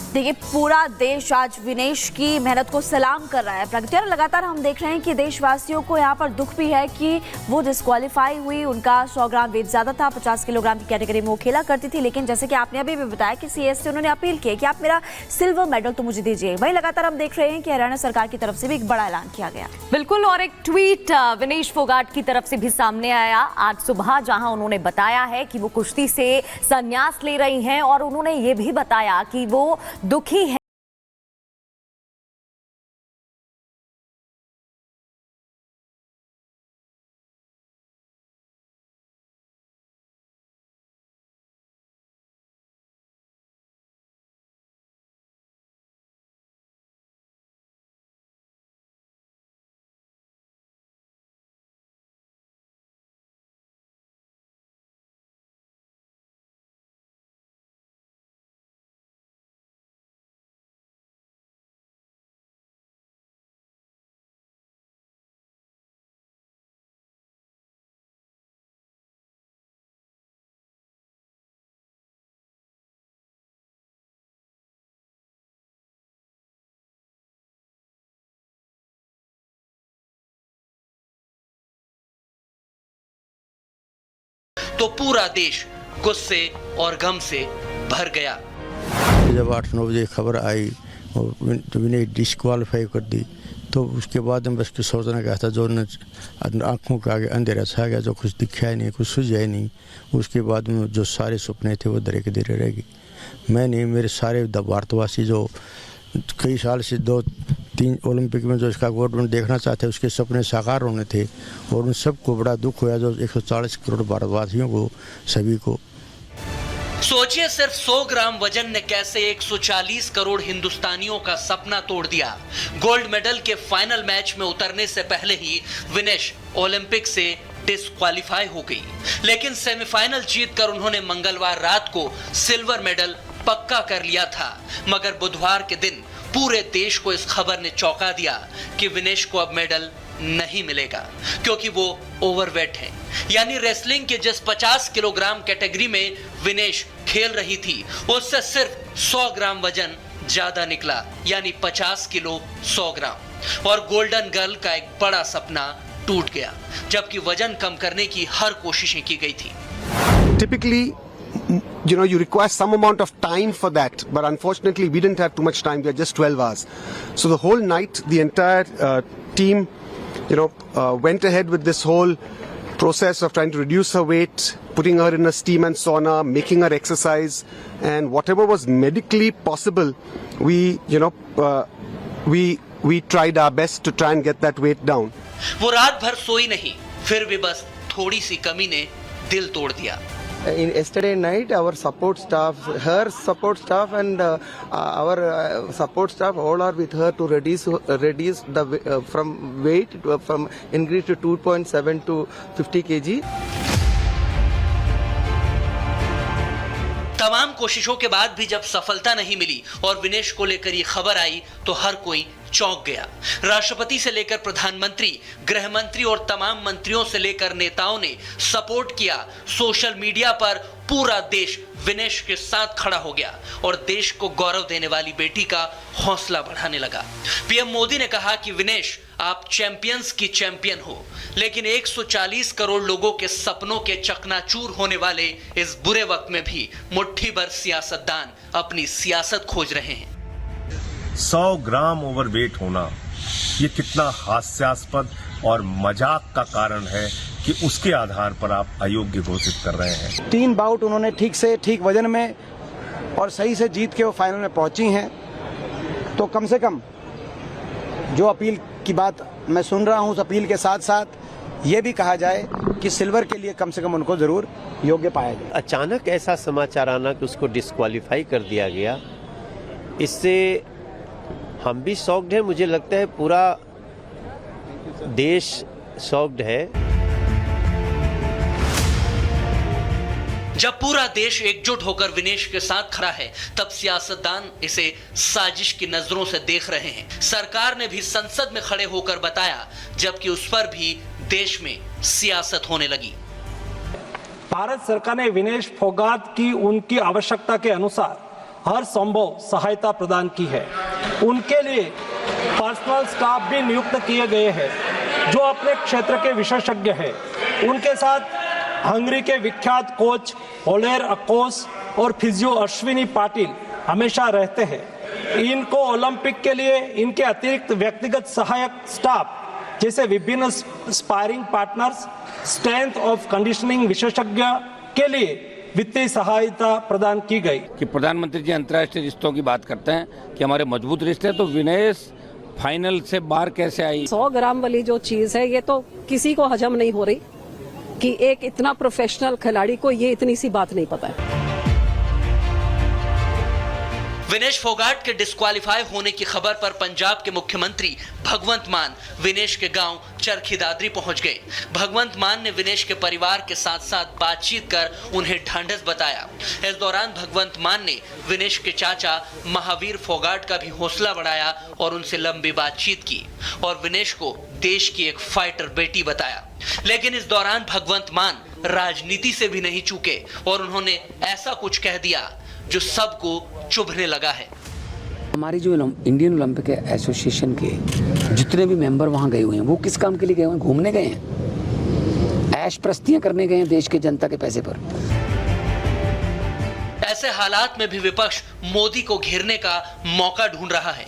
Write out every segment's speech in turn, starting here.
देखिए, पूरा देश आज विनेश की मेहनत को सलाम कर रहा है। प्रगति, और लगातार हम देख रहे हैं कि देशवासियों को यहाँ पर दुख भी है कि वो डिस्क्वालीफाई हुई। उनका 100 ग्राम वेट ज्यादा था, 50 किलोग्राम की कैटेगरी में वो खेला करती थी, लेकिन जैसे कि आपने अभी भी बताया कि सीएस से उन्होंने अपील की कि आप मेरा सिल्वर मेडल तो मुझे दीजिए। वहीं लगातार हम देख रहे हैं कि हरियाणा सरकार की तरफ से भी एक बड़ा ऐलान किया गया। बिल्कुल, और एक ट्वीट विनेश फोगाट की तरफ से भी सामने आया आज सुबह, जहां उन्होंने बताया है कि वो कुश्ती से संन्यास ले रही हैं और उन्होंने ये भी बताया कि वो दुखी है। तो पूरा देश गुस्से और गम से भर गया। जब 8-9 बजे खबर आई और विनेश डिस्क्वालीफाई कर दी, तो उसके बाद हम बस सोचना क्या था, जो आंखों के आगे अंधेरा छा गया, जो कुछ दिखा ही नहीं, कुछ सूझा ही नहीं। उसके बाद में जो सारे सपने थे वो धीरे धीरे रह गए। मैं नहीं, मेरे सारे भारतवासी जो कई साल से 2-3 ओलंपिक में जो इसका गवर्नमेंट देखना चाहते हैं, उसके सपने साकार होने थे, और उन सबको बड़ा दुख हुआ, जो 140 करोड़ भारतवासियों को, सभी को। सोचिए, सिर्फ 100 ग्राम वजन ने कैसे 140 करोड़ हिंदुस्तानियों का सपना तोड़ दिया। गोल्ड मेडल के फाइनल मैच में उतरने से पहले ही विनेश ओलंपिक से डिस्क्वालीफाई हो गई, लेकिन सेमीफाइनल जीतकर उन्होंने मंगलवार रात को सिल्वर मेडल पक्का कर लिया था। मगर बुधवार के दिन पूरे देश को इस खबर ने चौंका दिया कि विनेश को अब मेडल नहीं मिलेगा, क्योंकि वो ओवरवेट है। यानी रेसलिंग के जिस 50 किलोग्राम कैटेगरी में विनेश खेल रही थी, उससे सिर्फ 100 ग्राम वजन ज्यादा निकला, यानी 50 किलो 100 ग्राम। और गोल्डन गर्ल का एक बड़ा सपना टूट गया, जबकि वजन कम करने की हर कोशिशें की गई थी। Typically, you require some amount of time for that, but unfortunately we didn't have too much time. We had just 12 hours. So the whole night, the entire team, went ahead with this whole process of trying to reduce her weight, putting her in a steam and sauna, making her exercise, and whatever was medically possible, we tried our best to try and get that weight down. वो रात भर सोई नहीं, फिर भी बस थोड़ी सी कमी ने दिल तोड़ दिया। In yesterday night, our support staff, her support staff and our support staff all are with her to reduce the from weight from increase to 2.7 to 50 kg. तमाम कोशिशों के बाद भी जब सफलता नहीं मिली और विनेश को लेकर ये खबर आई, तो हर कोई चौंक गया। राष्ट्रपति से लेकर प्रधानमंत्री, गृह मंत्री और तमाम मंत्रियों से लेकर नेताओं ने सपोर्ट किया। सोशल मीडिया पर पूरा देश विनेश के साथ खड़ा हो गया और देश को गौरव देने वाली बेटी का हौसला बढ़ाने लगा। पीएम मोदी ने कहा कि विनेश, आप चैंपियंस की चैंपियन हो, लेकिन 140 करोड़ लोगों के सपनों के चकनाचूर होने वाले इस बुरे वक्त में भी मुट्ठी भर सियासतदान अपनी सियासत खोज रहे हैं। 100 ग्राम ओवरवेट होना ये कितना हास्यास्पद और मजाक का कारण है कि उसके आधार पर आप अयोग्य घोषित कर रहे हैं। 3 बाउट उन्होंने ठीक वजन में और सही से जीत के वो फाइनल में पहुंची हैं, तो कम से कम जो अपील की बात मैं सुन रहा हूं, उस अपील के साथ साथ ये भी कहा जाए कि सिल्वर के लिए कम से कम उनको जरूर योग्य पाया जाए। अचानक ऐसा समाचार आना कि उसको डिस्क्वालीफाई कर दिया गया, इससे हम भी शॉक्ड हैं। मुझे लगता है पूरा देश शॉक्ड है। जब पूरा देश एकजुट होकर विनेश के साथ खड़ा है, तब सियासतदान इसे साजिश की नजरों से देख रहे हैं। सरकार ने भी संसद में खड़े होकर बताया, जबकि उस पर भी देश में सियासत होने लगी। भारत सरकार ने विनेश फोगाट की उनकी आवश्यकता के अनुसार हर संभव सहायता प्रदान की है। उनके लिए पर्सनल स्टाफ भी नियुक्त किए गए हैं जो अपने क्षेत्र के विशेषज्ञ हैं। उनके साथ हंगरी के विख्यात कोच ओलेर अकोस और फिजियो अश्विनी पाटिल हमेशा रहते हैं। इनको ओलंपिक के लिए इनके अतिरिक्त व्यक्तिगत सहायक स्टाफ जैसे विभिन्न sparring partners, strength of conditioning विशेषज्ञ के लिए वित्तीय सहायता प्रदान की गई। कि प्रधानमंत्री जी अंतर्राष्ट्रीय रिश्तों की बात करते हैं कि हमारे मजबूत रिश्ते हैं, तो विनेश फाइनल से बाहर कैसे आई? 100 ग्राम वाली जो चीज है ये तो किसी को हजम नहीं हो रही कि एक इतना प्रोफेशनल खिलाड़ी को ये इतनी सी बात नहीं पता है। विनेश फोगाट के डिस्क्वालीफाई होने की खबर पर पंजाब के मुख्यमंत्री भगवंत मान विनेश के गांव चरखी दादरी पहुंच गए। भगवंत मान ने विनेश के परिवार के साथ साथ बातचीत कर उन्हें ढांढस बताया। इस दौरान भगवंत मान ने विनेश के चाचा महावीर फोगाट का भी हौसला बढ़ाया और उनसे लंबी बातचीत की और विनेश को देश की एक फाइटर बेटी बताया। लेकिन इस दौरान भगवंत मान राजनीति से भी नहीं चूके और उन्होंने ऐसा कुछ कह दिया जो सबको चुभने लगा है। हमारी जो इंडियन ओलंपिक एसोसिएशन के जितने भी मेंबर वहां गए हुए हैं वो किस काम के लिए गए हुए हैं? घूमने गए हैं, ऐश प्रस्तियां करने गए हैं देश के जनता के पैसे पर। ऐसे हालात में भी विपक्ष मोदी को घेरने का मौका ढूंढ रहा है।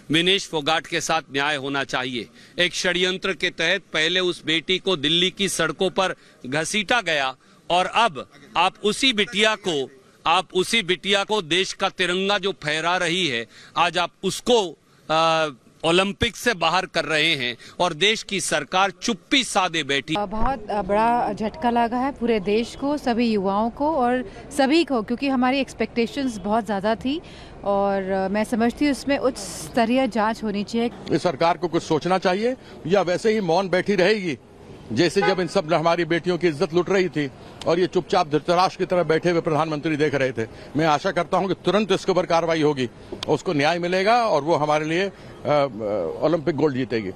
विनेश फोगाट के साथ न्याय होना चाहिए। एक षड्यंत्र के तहत पहले उस बेटी को दिल्ली की सड़कों पर घसीटा गया और अब आप उसी बिटिया को देश का तिरंगा जो फहरा रही है, आज आप उसको ओलंपिक से बाहर कर रहे हैं और देश की सरकार चुप्पी साधे बैठी। बहुत बड़ा झटका लगा है पूरे देश को, सभी युवाओं को और सभी को, क्योंकि हमारी एक्सपेक्टेशंस बहुत ज़्यादा थी और मैं समझती हूँ उसमें उच्च स्तरीय जांच होनी चाहिए। इस सरकार को कुछ सोचना चाहिए या वैसे ही मौन बैठी रहेगी जैसे जब इन सब हमारी बेटियों की इज्जत लुट रही थी और ये चुपचाप धृतराष्ट्र की तरह बैठे हुए प्रधानमंत्री देख रहे थे। मैं आशा करता हूं कि तुरंत इसके ऊपर कार्रवाई होगी, उसको न्याय मिलेगा और वो हमारे लिए ओलंपिक गोल्ड जीतेगी।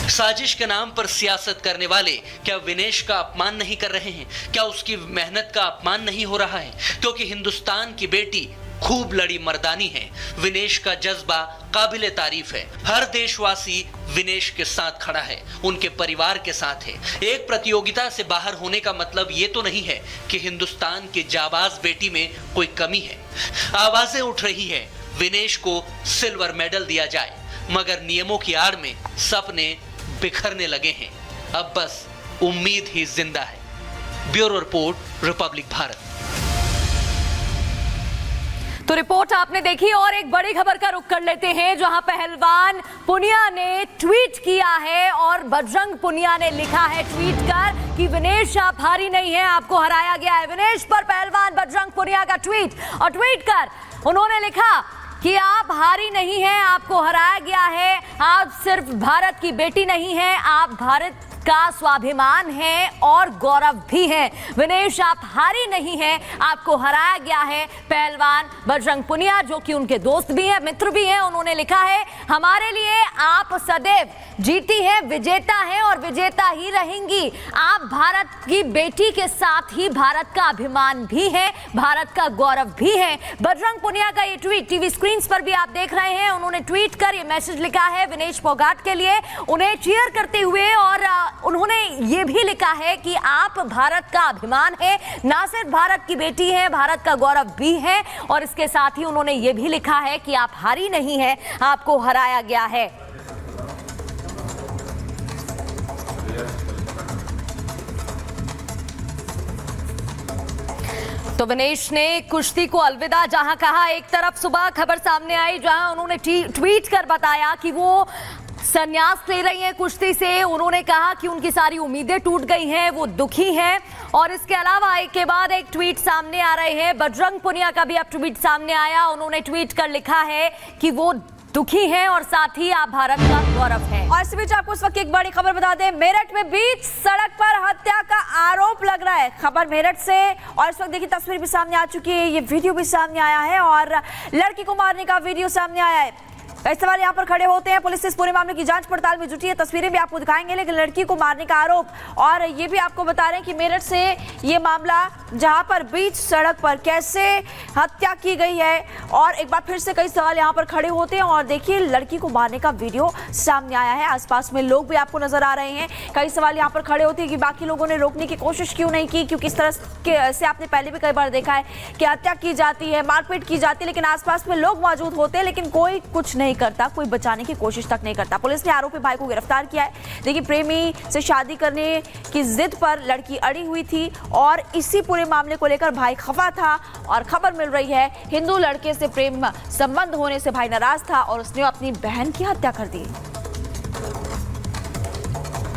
साजिश के नाम पर सियासत करने वाले क्या विनेश का अपमान नहीं कर रहे हैं? क्या उसकी मेहनत का अपमान नहीं हो रहा है? क्योंकि हिंदुस्तान की बेटी खूब लड़ी मर्दानी है। विनेश का जज्बा काबिले तारीफ है। हर देशवासी विनेश के साथ खड़ा है, उनके परिवार के साथ है। एक प्रतियोगिता से बाहर होने का मतलब ये तो नहीं है कि हिंदुस्तान की जाबाज बेटी में कोई कमी है। आवाजें उठ रही है विनेश को सिल्वर मेडल दिया जाए, मगर नियमों की आड़ में सपने बिखरने लगे हैं। अब बस उम्मीद ही जिंदा है। Bureau report, Republic Bharat. तो रिपोर्ट आपने देखी और एक बड़ी खबर का रुख कर लेते हैं, जहां पहलवान पुनिया ने ट्वीट किया है और बजरंग पुनिया ने लिखा है ट्वीट कर कि विनेश आप हारी नहीं है, आपको हराया गया है। विनेश पर पहलवान बजरंग पुनिया का ट्वीट, और ट्वीट कर उन्होंने लिखा कि आप हारी नहीं हैं, आपको हराया गया है। आप सिर्फ भारत की बेटी नहीं हैं, आप भारत का स्वाभिमान है और गौरव भी है। विनेश आप हारी नहीं हैं, आपको हराया गया है। पहलवान बजरंग पुनिया, जो कि उनके दोस्त भी हैं, मित्र भी हैं, उन्होंने लिखा है हमारे लिए आप सदैव जीती हैं, विजेता हैं और विजेता ही रहेंगी। आप भारत की बेटी के साथ ही भारत का अभिमान भी है, भारत का गौरव भी है। बजरंग पुनिया का ये ट्वीट टीवी स्क्रीन पर भी आप देख रहे हैं। उन्होंने ट्वीट कर ये मैसेज लिखा है विनेश फोगाट के लिए, उन्हें चीयर करते हुए, और उन्होंने ये भी लिखा है कि आप भारत का अभिमान है, ना सिर्फ भारत की बेटी है, भारत का गौरव भी है। और इसके साथ ही उन्होंने ये भी लिखा है कि आप हारी नहीं है, आपको हराया गया है। तो विनेश ने कुश्ती को अलविदा जहां कहा, एक तरफ सुबह खबर सामने आई जहां उन्होंने ट्वीट कर बताया कि वो संन्यास ले रही हैं कुश्ती से। उन्होंने कहा कि उनकी सारी उम्मीदें टूट गई हैं, वो दुखी हैं। और इसके अलावा एक के बाद एक ट्वीट सामने आ रहे हैं। बजरंग पुनिया का भी अब ट्वीट सामने आया, उन्होंने ट्वीट कर लिखा है कि वो दुखी हैं और साथ ही आप भारत का गौरव है। और इस बीच आपको इस वक्त एक बड़ी खबर बता दें, मेरठ में बीच सड़क पर हत्या का आरोप लग रहा है। खबर मेरठ से, और इस वक्त देखिए तस्वीर भी सामने आ चुकी है, ये वीडियो भी सामने आया है और लड़की को मारने का वीडियो सामने आया है। कई सवाल यहाँ पर खड़े होते हैं। पुलिस इस पूरे मामले की जांच पड़ताल में जुटी है, तस्वीरें भी आपको दिखाएंगे, लेकिन लड़की को मारने का आरोप, और ये भी आपको बता रहे हैं कि मेरठ से ये मामला जहां पर बीच सड़क पर कैसे हत्या की गई है, और एक बार फिर से कई सवाल यहाँ पर खड़े होते हैं। और देखिए लड़की को मारने का वीडियो सामने आया है, आसपास में लोग भी आपको नजर आ रहे हैं। कई सवाल यहाँ पर खड़े होते हैं कि बाकी लोगों ने रोकने की कोशिश क्यों नहीं की, क्योंकि इस तरह से आपने पहले भी कई बार देखा है कि हत्या की जाती है, मारपीट की जाती है, लेकिन आसपास में लोग मौजूद होते हैं, लेकिन कोई कुछ नहीं करता, कोई बचाने की कोशिश तक नहीं करता। पुलिस ने आरोपी भाई को गिरफ्तार किया है। देखिए प्रेमी से शादी करने की जिद पर लड़की अड़ी हुई थी, और इसी पूरे मामले को लेकर भाई खफा था, और खबर मिल रही है हिंदू लड़के से प्रेम संबंध होने से भाई नाराज था और उसने अपनी बहन की हत्या कर दी।